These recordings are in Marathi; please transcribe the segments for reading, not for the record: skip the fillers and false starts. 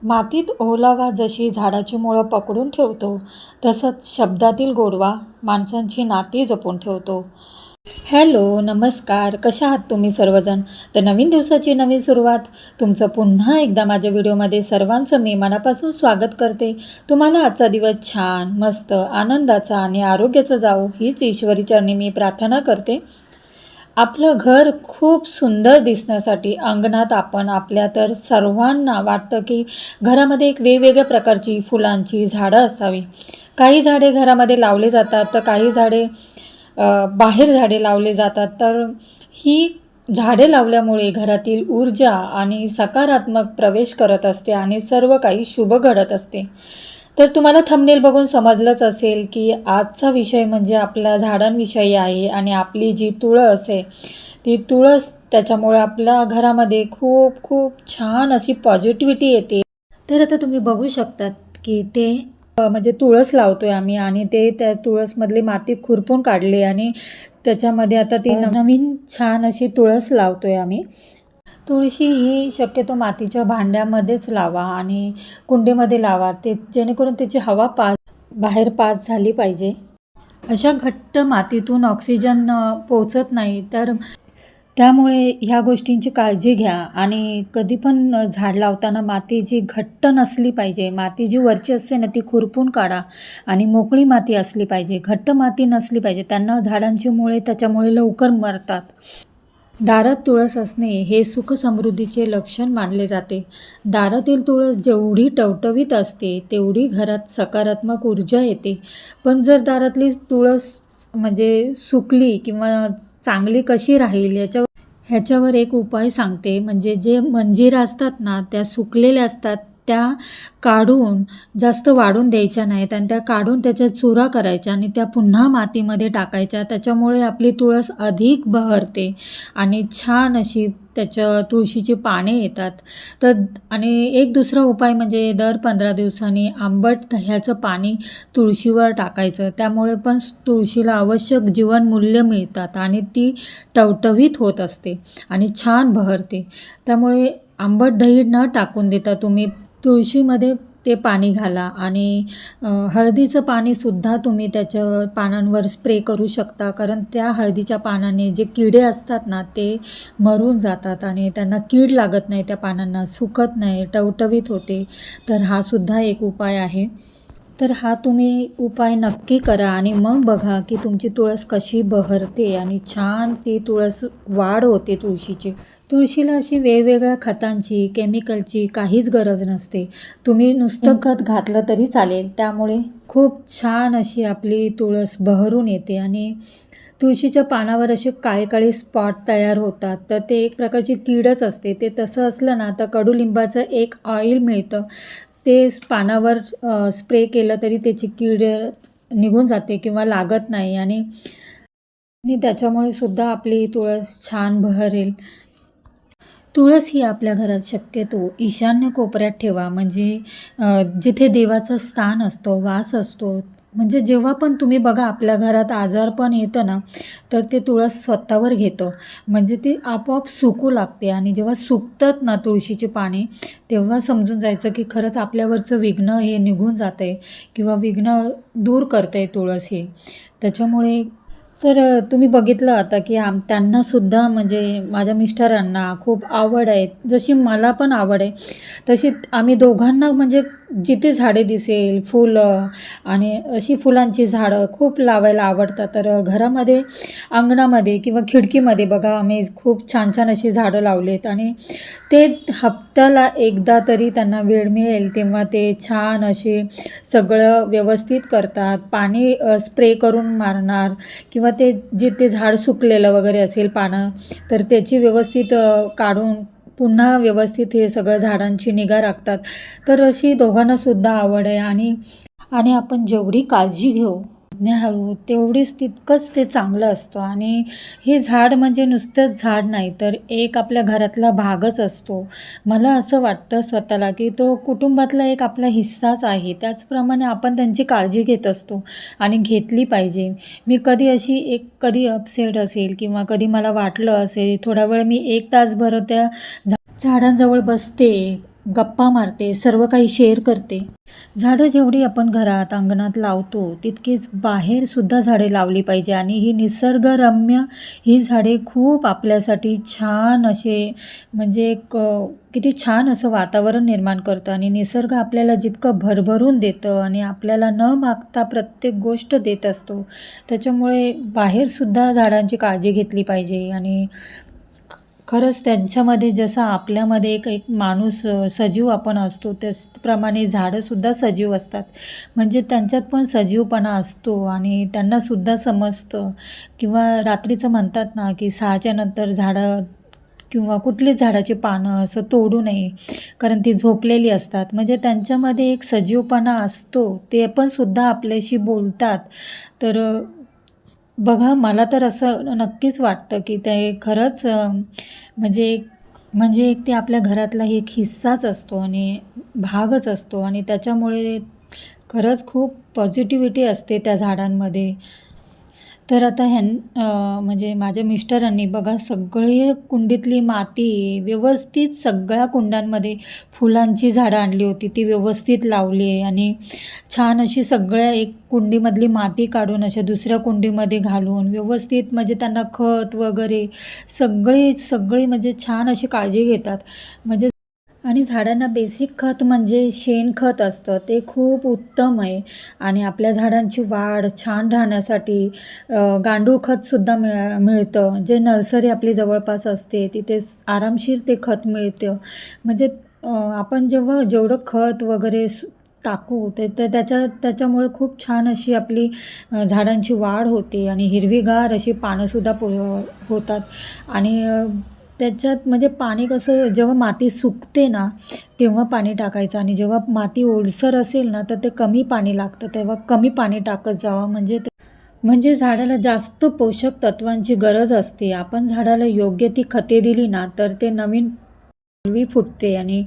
मातीत ओलावा जशी झाडाची मुळं पकडून ठेवतो, तसंच शब्दातील गोडवा माणसांची नाती जपून ठेवतो. हॅलो, नमस्कार. कशा आहात तुम्ही सर्वजण? तर नवीन दिवसाची नवीन सुरुवात. तुमचं पुन्हा एकदा माझ्या व्हिडिओमध्ये सर्वांचं मी मनापासून स्वागत करते. तुम्हाला आजचा दिवस छान, मस्त, आनंदाचा आणि आरोग्याचा जावो हीच ईश्वरी चरणी मी प्रार्थना करते. आपलं घर खूप सुंदर दिसण्यासाठी अंगणात आपण आपल्या तर सर्वांना वाटतं की घरामध्ये एक वेगवेगळ्या प्रकारची फुलांची झाडं असावी. काही झाडे घरामध्ये लावले जातात, तर काही झाडे बाहेर झाडे लावले जातात. तर ही झाडे लावल्यामुळे घरातील ऊर्जा आणि सकारात्मक प्रवेश करत असते आणि सर्व काही शुभ घडत असते. तर तुम्हाला थंबनेल बघून समजलंच असेल की आजचा विषय म्हणजे आपल्या झाडांविषयी आहे आणि आपली जी तुळस आहे ती तुळस त्याच्यामुळे आपल्या घरामध्ये खूप खूप छान अशी पॉझिटिव्हिटी येते. तर आता तुम्ही बघू शकतात की ते म्हणजे तुळस लावतोय आम्ही आणि ते त्या तुळसमधली माती खुरपून काढली आणि त्याच्यामध्ये आता ती नवीन छान अशी तुळस लावतोय आम्ही. तुळशी ही शक्यतो मातीच्या भांड्यामध्येच लावा आणि कुंडीमध्ये लावा, ते जेणेकरून त्याची हवा बाहेर पास झाली पाहिजे. अशा घट्ट मातीतून ऑक्सिजन पोचत नाही, तर त्यामुळे ह्या गोष्टींची काळजी घ्या. आणि कधी पण झाड लावताना माती जी घट्ट नसली पाहिजे, माती जी वरची असते ना ती खुरपून काढा आणि मोकळी माती असली पाहिजे, घट्ट माती नसली पाहिजे. त्यांना झाडांची मुळे त्याच्यामुळे लवकर मरतात. दारात तुळस असणे हे सुख समृद्धीचे लक्षण मानले जाते. दारातील तुळस जेवढी टवटवीत असते तेवढी घरात सकारात्मक ऊर्जा येते. पण जर दारातली तुळस म्हणजे सुकली किंवा चांगली कशी राहील ह्याच्यावर एक उपाय सांगते. म्हणजे जे मंजिरा असतात ना त्या सुकलेल्या असतात, त्या काढून जास्त वाढून द्यायच्या नाहीत आणि त्या काढून त्याच्या चुरा करायच्या आणि त्या पुन्हा मातीमध्ये टाकायच्या. त्याच्यामुळे आपली तुळस अधिक बहरते आणि छान अशी त्याच्या तुळशीची पाने येतात. तर आणि एक दुसरा उपाय म्हणजे दर 15 दिवसांनी आंबट दह्याचं पाणी तुळशीवर टाकायचं. त्यामुळे पण तुळशीला आवश्यक जीवनमूल्य मिळतात आणि ती टवटवीत होत असते आणि छान बहरते. त्यामुळे आंबट दही न टाकून देता तुम्ही तुळशीमध्ये ते पाणी घाला आणि हळदीचं पाणीसुद्धा तुम्ही त्याच्या पानांवर स्प्रे करू शकता. कारण त्या हळदीच्या पानाने जे किडे असतात ना ते मरून जातात आणि त्यांना कीड लागत नाही, त्या पानांना सुकत नाही, टवटवीत होते. तर हा सुद्धा एक उपाय आहे. तर हा तुम्ही उपाय नक्की करा आणि मग बघा की तुमची तुळस कशी बहरते आणि छान ती तुळस वाढ होते तुळशीची. तुळशीला अशी वेगवेगळ्या खतांची, केमिकलची काहीच गरज नसते. तुम्ही नुसतं खत घातलं तरी चालेल, त्यामुळे खूप छान अशी आपली तुळस बहरून येते. आणि तुळशीच्या पानावर असे काळे काळे स्पॉट तयार होतात, तर ते एक प्रकारची कीडच असते. ते तसं असलं ना तर कडुलिंबाचं एक ऑइल मिळतं, ते पानावर स्प्रे केलं तरी त्याची कीड निघून जाते किंवा लागत नाही आणि त्याच्यामुळे सुद्धा आपली तुळस छान बहरेल. तुळस ही आपल्या घरात शक्यतो ईशान्य कोपऱ्यात ठेवा. म्हणजे जिथे देवाचं स्थान असतं, वास असतो. म्हणजे जेव्हा पण तुम्ही बघा आपल्या घरात आजारपण येतं ना तर ते तुळस स्वतःवर घेतं. म्हणजे ती आपोआप सुकू लागते आणि जेव्हा सुकतात ना तुळशीची पाने, तेव्हा समजून जायचं की खरंच आपल्यावरचं विघ्न हे निघून जातं आहे किंवा विघ्न दूर करते तुळस हे. त्याच्यामुळे तर तुम्ही बघितलं आता की त्यांनासुद्धा म्हणजे माझ्या मिस्टरांना खूप आवड आहे, जशी मला पण आवड आहे तशी आम्ही दोघांना. म्हणजे जिथे झाडे दिसेल, फुलं आणि अशी फुलांची झाडं खूप लावायला आवडतात. तर घरामध्ये, अंगणामध्ये किंवा खिडकीमध्ये बघा आम्ही खूप छान छान अशी झाडं लावलेत आणि ते हप्त्याला एकदा तरी त्यांना वेळ मिळेल तेव्हा ते छान असे सगळं व्यवस्थित करतात. पाणी स्प्रे करून मारणार किंवा ते जिथे झाड सुकलेलं वगैरे असेल पानं, तर त्याची व्यवस्थित काढून पुन्हा व्यवस्थित हे सगळं झाडांची निगा राखतात. तर अशी दोघांनासुद्धा आवड आहे आणि आपण जेवढी काळजी घेऊ हळू तेवढीच तितकंच ते चांगलं असतं. आणि हे झाड म्हणजे नुसतंच झाड नाही, तर एक आपल्या घरातला भागच असतो. मला असं वाटतं स्वतःला की तो कुटुंबातला एक आपला हिस्साच आहे. त्याचप्रमाणे आपण त्यांची काळजी घेत असतो आणि घेतली पाहिजे. मी कधी अपसेट असेल किंवा कधी मला वाटलं असेल, थोडा वेळ मी 1 तासभर त्या झाडांजवळ बसते, गप्पा मारते, सर्व काही शेअर करते. झाडं जेवढी आपण घरात अंगणात लावतो तितकीच बाहेरसुद्धा झाडे लावली पाहिजे आणि ही निसर्गरम्य ही झाडे खूप आपल्यासाठी छान असे म्हणजे एक किती छान असं वातावरण निर्माण करतं आणि निसर्ग आपल्याला जितकं भरभरून देतं आणि आपल्याला न मागता प्रत्येक गोष्ट देत असतो. त्याच्यामुळे बाहेरसुद्धा झाडांची काळजी घेतली पाहिजे आणि खरंच त्यांच्यामध्ये जसं आपल्यामध्ये एक एक माणूस सजीव आपण असतो त्याचप्रमाणे झाडंसुद्धा सजीव असतात. म्हणजे त्यांच्यात पण सजीवपणा असतो आणि त्यांनासुद्धा समजतं किंवा रात्रीचं म्हणतात ना की 6च्या नंतर झाडं किंवा कुठलीच झाडाची पानं असं तोडू नये कारण ती झोपलेली असतात. म्हणजे त्यांच्यामध्ये एक सजीवपणा असतो, ते पण सुद्धा आपल्याशी बोलतात. तर बघा मला तर असं नक्कीच वाटतं की ते खरंच म्हणजे म्हणजे एक ते आपल्या घरातला एक हिस्साच असतो आणि भागच असतो आणि त्याच्यामुळे खरंच खूप पॉझिटिव्हिटी असते त्या झाडांमध्ये. तर आता म्हणजे माझ्या मिस्टरांनी बघा सगळे कुंडीतली माती व्यवस्थित सगळ्या कुंड्यांमध्ये फुलांची झाडं आणली होती, ती व्यवस्थित लावली आहे आणि छान अशी सगळ्या एक कुंडीमधली माती काढून अशा दुसऱ्या कुंडीमध्ये घालून व्यवस्थित म्हणजे त्यांना खत वगैरे सगळी म्हणजे छान अशी काळजी घेतात. म्हणजे आणि झाडांना बेसिक खत म्हणजे शेणखत असतं, ते खूप उत्तम आहे आणि आपल्या झाडांची वाढ छान राहण्यासाठी गांडूळ खतसुद्धा मिळतं. जे नर्सरी आपली जवळपास असते तिथे आरामशीर ते खत मिळतं. म्हणजे आपण जेवढं खत वगैरे टाकू ते त्याच्यामुळे खूप छान अशी आपली झाडांची वाढ होते आणि हिरवीगार अशी पानंसुद्धा होतात आणि त्याच्यात म्हणजे पाणी कसं जेव्हा माती सुकते ना तेव्हा पाणी टाकायचं आणि जेव्हा माती ओलसर असेल ना तर ते कमी पाणी लागतं, तेव्हा कमी पाणी टाकत जावं. म्हणजे झाडाला जास्त पोषक तत्वांची गरज असते. आपण झाडाला योग्य ती खते दिली ना तर ते नवीन पालवी फुटते आणि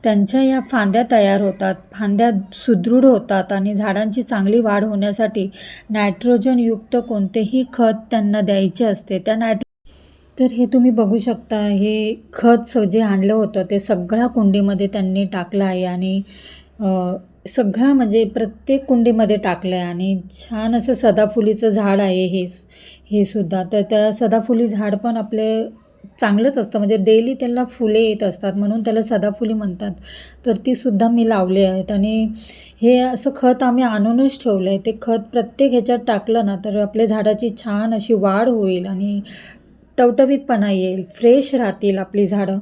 त्यांच्या या फांद्या तयार होतात, फांद्या सुदृढ होतात आणि झाडांची चांगली वाढ होण्यासाठी नायट्रोजनयुक्त कोणतेही खत त्यांना द्यायचे असते. तर हे तुम्ही बघू शकता, हे खत जे आणलं होतं ते सगळ्या कुंडीमध्ये त्यांनी टाकलं आहे आणि सगळा म्हणजे प्रत्येक कुंडीमध्ये टाकलं आहे आणि छान असं सदाफुलीचं झाड आहे हे सुद्धा. तर त्या सदाफुली झाड पण आपले चांगलंच असतं, म्हणजे डेली त्याला फुले येत असतात म्हणून त्याला सदाफुली म्हणतात. तर तीसुद्धा मी लावले आहेत आणि हे असं खत आम्ही आणूनच ठेवलं आहे. ते खत प्रत्येक ह्याच्यात टाकलं ना तर आपल्या झाडाची छान अशी वाढ होईल आणि टवटवीतपणा येईल, फ्रेश राहतील आपली झाडं.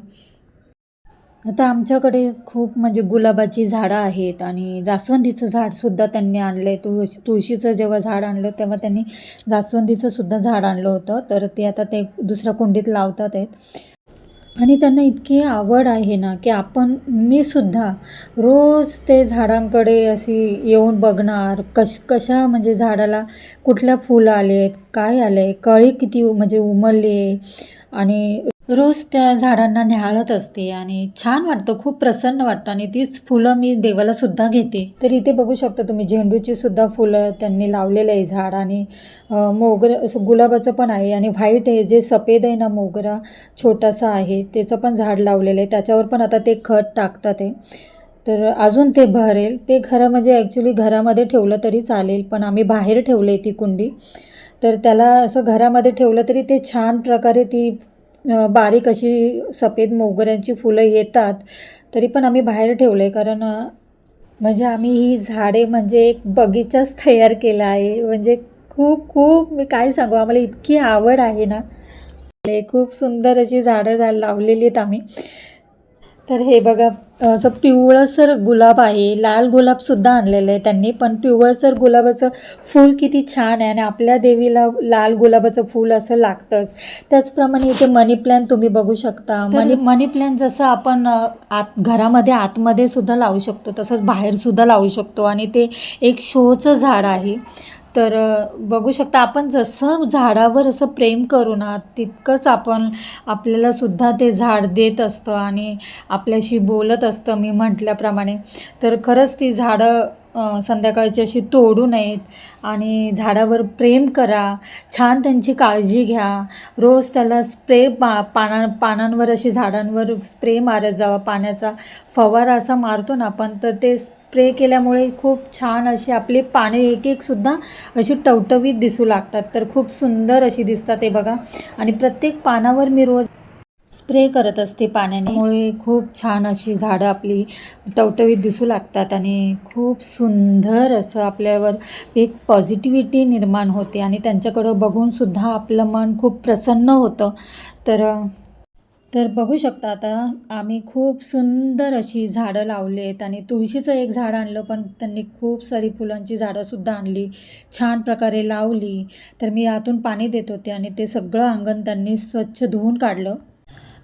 आता आमच्याकडे खूप म्हणजे गुलाबाची झाडं आहेत आणि जास्वंदीचं झाडसुद्धा त्यांनी आणलं आहे. तुळशीचं जेव्हा झाड आणलं तेव्हा त्यांनी जास्वंदीचंसुद्धा झाड आणलं होतं. तर ते आता ते दुसऱ्या कुंडीत लावतात आहेत आणि त्यांना इतकी आवड आहे ना की मी सुद्धा रोज ते झाडांकडे अशी येऊन बघणार कशा म्हणजे झाडाला कुठल्या फुलं आले आहेत, काय आलं आहे, कळी किती म्हणजे उमलली आहे आणि रोज त्या झाडांना न्याहाळत असते आणि छान वाटतं, खूप प्रसन्न वाटतं आणि तीच फुलं मी देवाला सुद्धा घेते. तर इथे बघू शकता तुम्ही झेंडूची सुद्धा फुलं त्यांनी लावलेलं आहे झाड आणि मोगरा असं गुलाबाचं पण आहे आणि व्हाईट आहे जे सफेद आहे ना मोगरा छोटासा आहे त्याचं पण झाड लावलेलं आहे. त्याच्यावर पण आता ते खत टाकतात आहे. तर अजून ते भरेल. ते खरं म्हणजे ॲक्च्युली घरामध्ये ठेवलं तरी चालेल, पण आम्ही बाहेर ठेवलं आहे ती कुंडी. तर त्याला असं घरामध्ये ठेवलं तरी ते छान प्रकारे ती बारीक अशी सफेद मोगऱ्यांची फुलं येतात. तरी पण आम्ही बाहेर ठेवलं आहे कारण म्हणजे आम्ही ही झाडे म्हणजे एक बगीचाच तयार केला आहे. म्हणजे खूप खूप मी काय सांगू, आम्हाला इतकी आवड आहे ना, खूप सुंदर अशी झाडं लावलेली आहेत आम्ही. तर हे बघा असं पिवळसर गुलाब आहे, लाल गुलाबसुद्धा आणलेलं आहे त्यांनी, पण पिवळसर गुलाबाचं फूल किती छान आहे आणि आपल्या देवीला लाल गुलाबाचं फूल असं लागतंच. त्याचप्रमाणे इथे मनी प्लॅन तुम्ही बघू शकता. मनी प्लॅन जसं आपण घरामध्ये आतमध्ये सुद्धा लावू शकतो तसंच बाहेरसुद्धा लावू शकतो आणि ते एक शोचं झाड आहे. तर बघू शकता आपण जसं झाडावर असं प्रेम करू ना तितकंच आपल्यालासुद्धा ते झाड देत असतं आणि आपल्याशी बोलत असतं मी म्हटल्याप्रमाणे. तर खरंच ती झाडं संध्याकाळची अशी तोडू नयेत आणि झाडावर प्रेम करा, छान त्यांची काळजी घ्या. रोज त्याला स्प्रे पानांवर अशी झाडांवर स्प्रे मारत जावा. पाण्याचा फवारा असा मारतो ना आपण, तर ते स्प्रे केल्यामुळे खूप छान अशी आपली पाने एक एक सुद्धा अशी टवटवीत दिसू लागतात. तर खूप सुंदर अशी दिसतात ते बघा. आणि प्रत्येक पानावर मी रोज स्प्रे करत असते पाण्यामुळे खूप छान अशी झाडं आपली टवटवीत दिसू लागतात आणि खूप सुंदर असं आपल्यावर एक पॉझिटिव्हिटी निर्माण होते आणि त्यांच्याकडं बघूनसुद्धा आपलं मन खूप प्रसन्न होतं. तर बघू शकता आता आम्ही खूप सुंदर अशी झाडं लावलेत आणि तुळशीचं एक झाड आणलं, पण त्यांनी खूप सारी फुलांची झाडंसुद्धा आणली, छान प्रकारे लावली. तर मी आतून पाणी देत होते आणि ते सगळं अंगण त्यांनी स्वच्छ धुवून काढलं.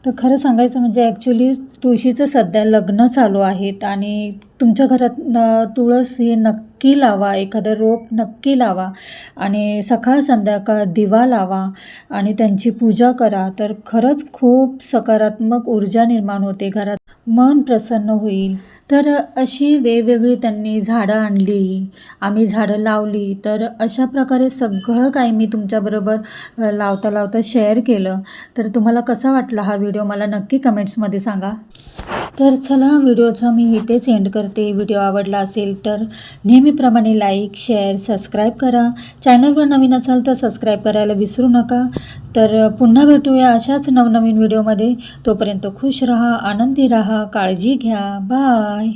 तर खरं सांगायचं म्हणजे ॲक्च्युली तुळशीचं सध्या लग्न चालू आहेत आणि तुमच्या घरात तुळस हे नक्की लावा, एखादं रोप नक्की लावा आणि सकाळ संध्याकाळ दिवा लावा आणि त्यांची पूजा करा. तर खरंच खूप सकारात्मक ऊर्जा निर्माण होते घरात, मन प्रसन्न होईल. तर अशी वेगवेगळी त्यांनी झाडं आणली, आम्ही झाडं लावली. तर अशा प्रकारे सगळं काही मी तुमच्याबरोबर लावता लावता शेअर केलं. तर तुम्हाला कसा वाटला हा व्हिडिओ मला नक्की कमेंट्समध्ये सांगा. तर चला व्हिडिओचा मी इथेच एंड करते. व्हिडिओ आवडला असेल तर नेहमीप्रमाणे लाईक, शेअर, सबस्क्राईब करा. चॅनलवर नवीन असाल तर सबस्क्राईब करायला विसरू नका. तर पुन्हा भेटूया अशाच नवनवीन व्हिडिओमध्ये. तोपर्यंत खुश राहा, आनंदी राहा, काळजी घ्या. बाय.